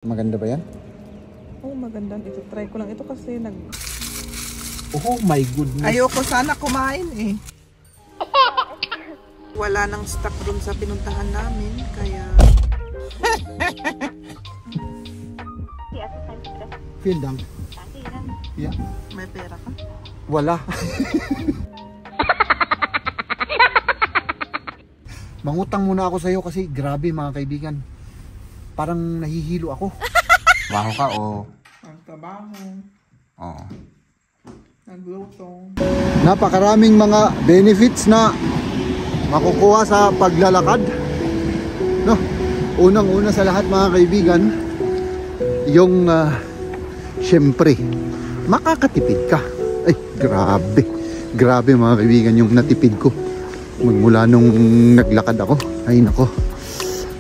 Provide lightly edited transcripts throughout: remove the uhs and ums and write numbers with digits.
Maganda ba yan? Oo, maganda. Ito, try ko lang ito kasi Oh my goodness. ayoko sana kumain eh. Wala nang stock dun sa pinuntahan namin, kaya... Feel lang. Yeah. May pera ka? Wala. Mangutang muna ako sa'yo kasi grabe mga kaibigan. Parang nahihilo ako. Trabaho ka o? Ang trabaho, Oo. nagluto. Napakaraming mga benefits na makukuha sa paglalakad. No? Unang-una sa lahat mga kaibigan, yung syempre, makakatipid ka. Ay, grabe. Grabe mga kaibigan yung natipid ko. Magmula nung naglakad ako. Ay nako.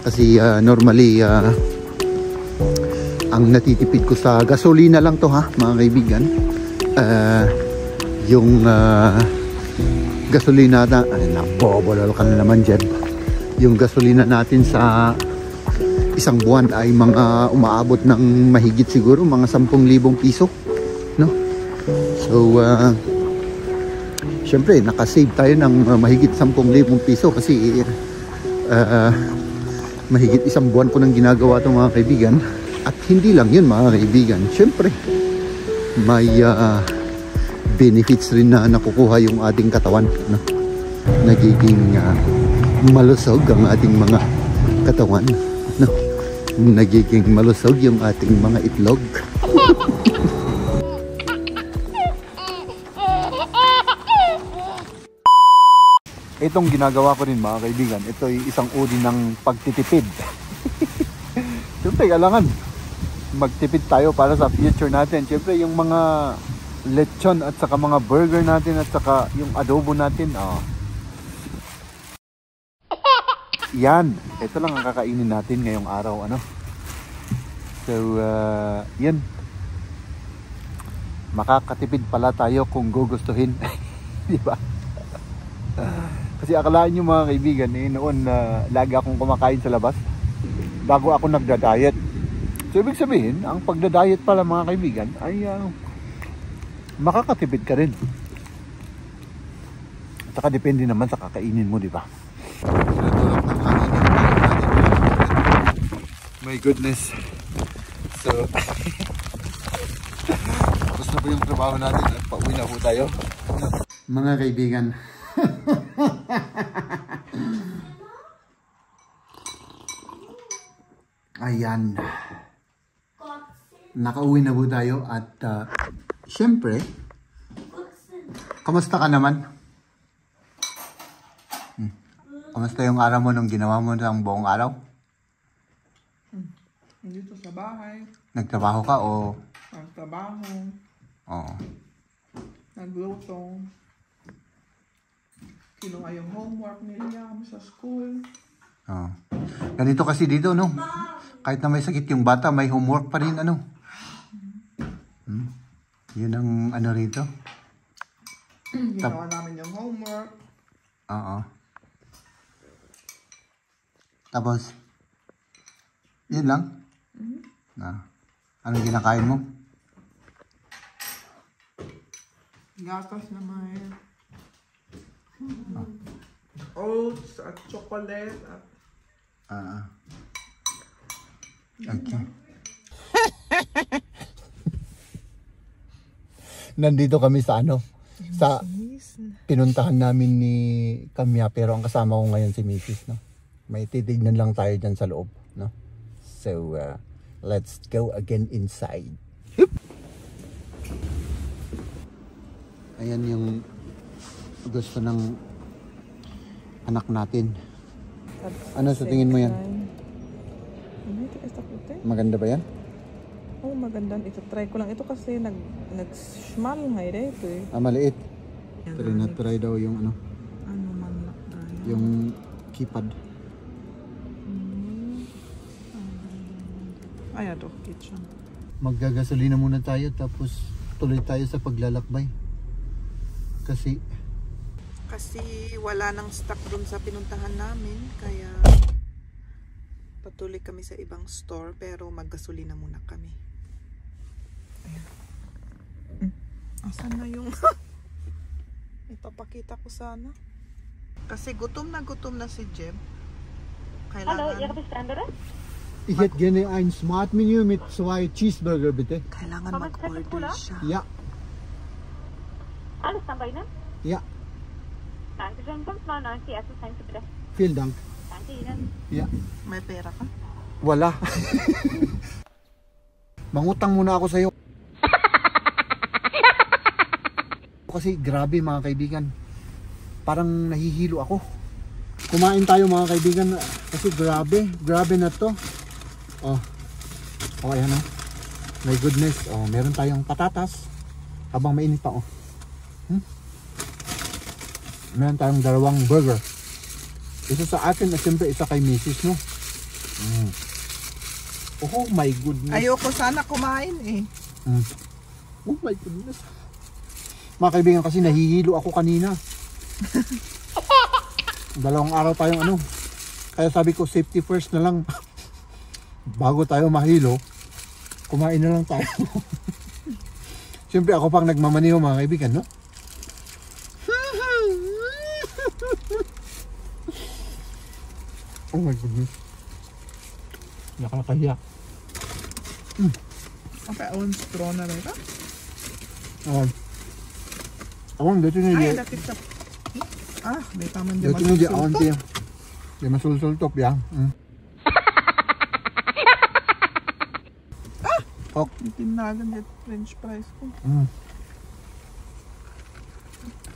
Kasi normally ang natitipid ko sa gasolina lang to ha mga kaibigan. Yung gasolina na nabobolol ka na naman Jeb. Yung gasolina natin sa isang buwan ay mga umaabot ng mahigit siguro mga 10,000 piso, no? So syempre nakasave tayo ng mahigit 10,000 piso kasi mahigit isang buwan ko nang ginagawa ito mga kaibigan. At hindi lang yun mga kaibigan, syempre may benefits rin na nakukuha yung ating katawan, no? Nagiging malusog ang ating mga katawan, no? Nagiging malusog yung ating mga itlog. Itong ginagawa ko rin mga kaibigan, ito ay isang uri ng pagtitipid. Siyempre kailangan magtipid tayo para sa future natin. Siyempre yung mga lechon at saka mga burger natin at saka yung adobo natin, yan, ito lang ang kakainin natin ngayong araw, ano. So yan, makakatipid pala tayo kung gugustuhin. Di ba? Kasi akalaan nyo mga kaibigan noon lagi akong kumakain sa labas bago ako nagda-diet. So ibig sabihin, ang pagda-diet pala mga kaibigan ay makakatipid ka rin. At saka depende naman sa kakainin mo, di ba? My goodness. So tapos na po yung trabaho natin at pauwi na po tayo. Mga kaibigan, ayan, nakauwi na po tayo at syempre, kamusta ka naman? Kamusta yung araw mo nung ginawa mo ng buong araw? Dito sa bahay, Nagtrabaho ka o? nagtrabaho, Oo. nagluto. Kinuha yung homework ni Liam sa school. Oo. Ganito kasi dito, no? Kahit na may sakit yung bata, may homework pa rin, ano? Yun ang ano rito. Ginawa namin yung homework. Oo. Tapos, yun lang? Anong kinakain mo? Gatas na may oats at chocolate at Okay. Nandito kami sa ano? Sa pinuntahan namin ni Kamya, pero ang kasama ko ngayon si Mrs., no? May titignan lang tayo dyan sa loob, no? So, let's go again inside. Ayan yung gusto ng anak natin. Ano sa tingin mo yan? Maganda ba yan? Oo, maganda. Ito, try ko lang ito kasi nag-small nga ito eh. Maliit. Try na try daw yung ano? Ano man lang tayo? Yung keypad. Ayan to, kitchen. Maggagasolina muna tayo tapos tuloy tayo sa paglalakbay. Kasi wala nang stock dun sa pinuntahan namin, kaya Patuloy kami sa ibang store pero maggasolina muna kami. Ayan. Asan na yung ipapakita ko sana. Kasi gutom na si Jeb. Hallo, Kailangan, Ihre Bestände? Ich hätte gerne ein Smart Menü mit 2 Cheeseburger, bitte. kailangan Mama, mag-order Cola? siya. Ja, Alles dann bei Ihnen? ja, Dankeschön, 5,99 erstes Hände bitte. vielen Dank. Danke Ihnen. Ja. May pera ka? Wala. Mangutang muna ako sa'yo. Kasi grabe mga kaibigan. Parang nahihilo ako. Kumain tayo mga kaibigan. Kasi grabe na to. Oh, ayan oh. My goodness. Oh, meron tayong patatas. Habang mainit pa oh. Meron tayong 2 burger. Isa sa akin at siyempre isa kay Mrs. no. Oh my goodness. Ayoko sana kumain eh. Oh my goodness. Mga kaibigan kasi nahihilo ako kanina. 2 araw tayong ano. Kaya sabi ko safety first na lang. Bago tayo mahilo, kumain na lang tayo. Siyempre ako pang nagmamaniho mga kaibigan no. Oh my goodness. Nakakahiya. Okay, awan straw na rin ka? Awan, dito na Ay, di. dakit sa... Ah, may taman di Dito na di, awan masusulto. tiyo. Di masulsultop ya. Ok. Tinagan yung french fries ko.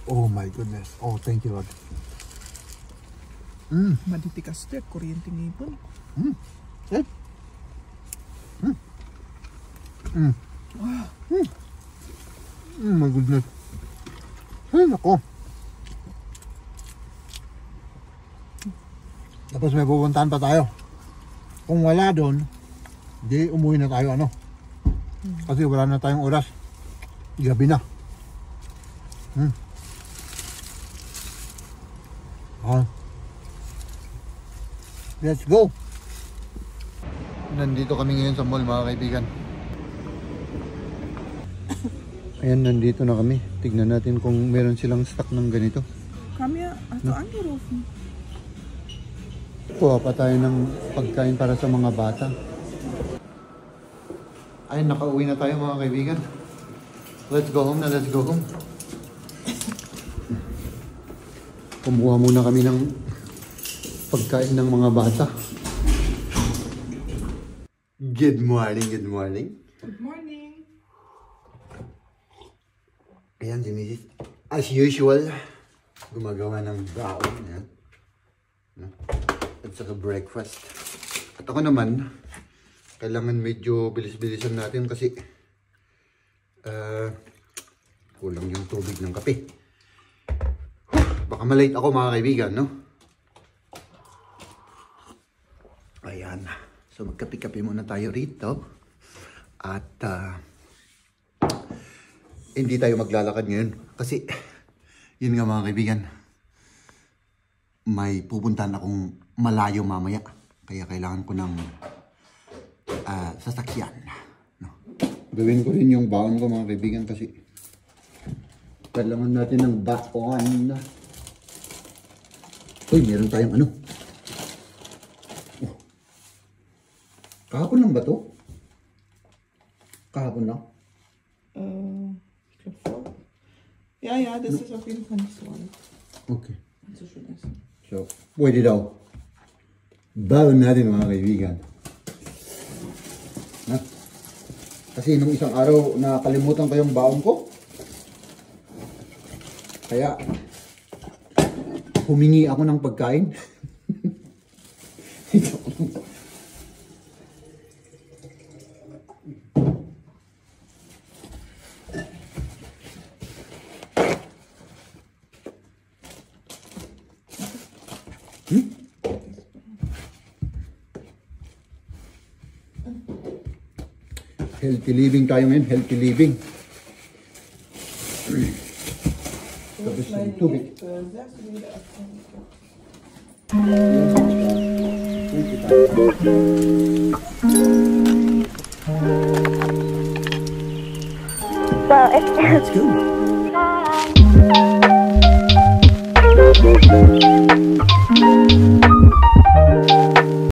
Oh my goodness. Oh, thank you Lord. Maditikas siya, kuryente ngipon. Oh my goodness. Ay, nako. Tapos may pupuntahan pa tayo. Kung wala doon, di umuwi na tayo ano. Kasi wala na tayong oras. Gabi na. Let's go. Nandito kami ngayon sa mall mga kaibigan. Ayan, nandito na kami. Tignan natin kung meron silang stock ng ganito. Kami, ato ano Rofi? Kuha pa tayo ng pagkain para sa mga bata. Ay, nakauwi na tayo mga kaibigan. Let's go home na, let's go home. Kumuha muna kami ng pagkain ng mga bata. Good morning, good morning. Good morning. Ayan si Mrs. As usual, gumagawa ng baon. Ayan. At saka breakfast. At ako naman, kailangan medyo bilis-bilisan natin kasi kulang yung tubig ng kape. Baka malate ako mga kaibigan, no? Ayan. So magkape-kape muna tayo rito. At hindi tayo maglalakad ngayon. Kasi, yun nga mga kaibigan, may pupuntahan akong malayo mamaya. Kaya kailangan ko ng sasakyan. No? Gawin ko rin yung baon ko mga kaibigan kasi kailangan natin ng baon. Uy, meron tayong ano. Oh. Kahapon lang ba to? Kahapon lang? Yeah, this is auf jeden Fall nicht so alt. Okay. So schön essen. So, pwede daw. Baon natin mga kaibigan. Na? Kasi nung isang araw nakalimutan ko yung baon ko. Kaya humingi ako ng pagkain. Healthy living tayo ngayon, healthy living. Tapos yung tubig. 20 Well, if Let's go. Bye.